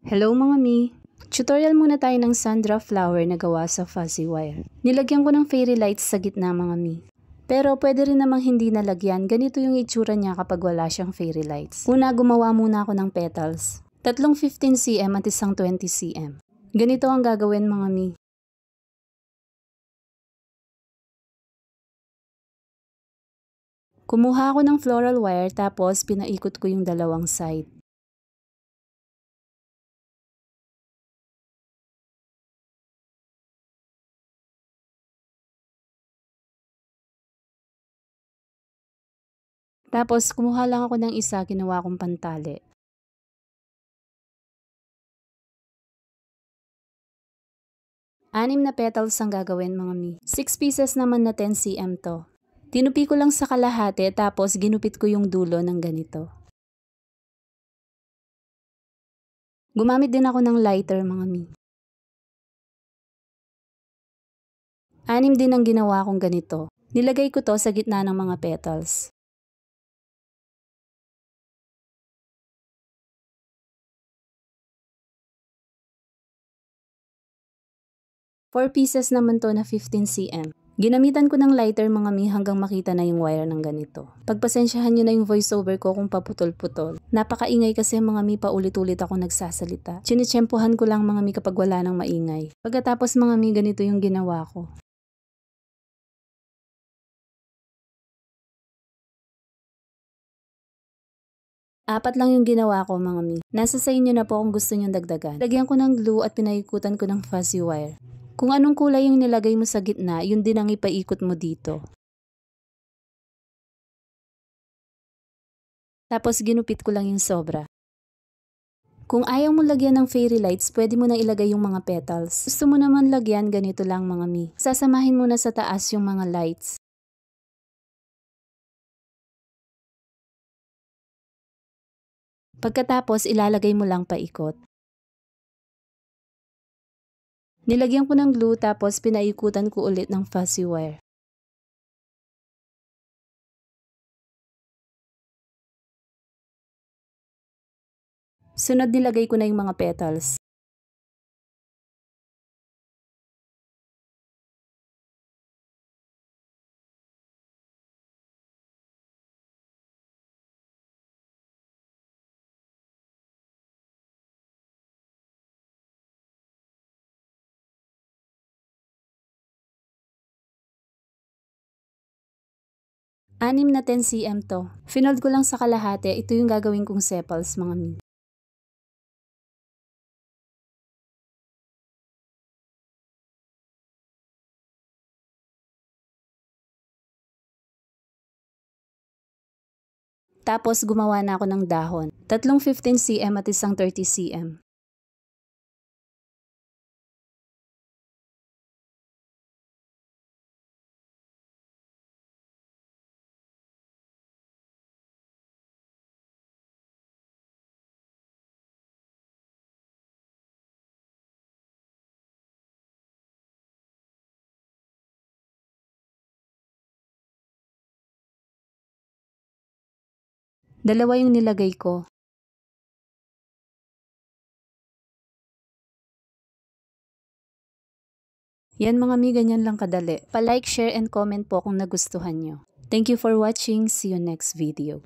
Hello mga mi! Tutorial muna tayo ng Sandra flower na gawa sa fuzzy wire. Nilagyan ko ng fairy lights sa gitna mga mi. Pero pwede rin namang hindi nalagyan, ganito yung itsura niya kapag wala siyang fairy lights. Una, gumawa muna ako ng petals. Tatlong 15cm at isang 20cm. Ganito ang gagawin mga mi. Kumuha ako ng floral wire tapos pinaikot ko yung dalawang side. Tapos kumuha lang ako ng isa, ginawa kong pantali. Anim na petals ang gagawin mga mi. 6 pieces naman na 10cm to. Tinupi ko lang sa kalahati tapos ginupit ko yung dulo ng ganito. Gumamit din ako ng lighter mga mi. Anim din ang ginawa kong ganito. Nilagay ko to sa gitna ng mga petals. Four pieces naman to na 15cm. Ginamitan ko ng lighter mga mi hanggang makita na yung wire ng ganito. Pagpasensyahan nyo na yung voiceover ko kung paputol-putol. Napakaingay kasi mga mi, paulit-ulit ako nagsasalita. Chinitsyempohan ko lang mga mi kapag wala nang maingay. Pagkatapos mga mi, ganito yung ginawa ko. Apat lang yung ginawa ko mga mi. Nasa sa inyo na po kung gusto nyong dagdagan. Lagyan ko ng glue at pinaikutan ko ng fuzzy wire. Kung anong kulay yung nilagay mo sa gitna, yun din ang ipaikot mo dito. Tapos ginupit ko lang yung sobra. Kung ayaw mo lagyan ng fairy lights, pwede mo na ilagay yung mga petals. Gusto mo naman lagyan, ganito lang mga mi. Sasamahin mo na sa taas yung mga lights. Pagkatapos, ilalagay mo lang paikot. Nilagyan ko ng glue tapos pinaikutan ko ulit ng fuzzy wire. Sunod nilagay ko na yung mga petals. Anim na 10cm to. Finold ko lang sa kalahati, ito yung gagawin kong sepals mga mi. Tapos gumawa na ako ng dahon. Tatlong 15cm at isang 30cm. Dalawa yung nilagay ko. Yan mga mi, ganyan lang kadali. Pa-like, share, and comment po kung nagustuhan nyo. Thank you for watching. See you next video.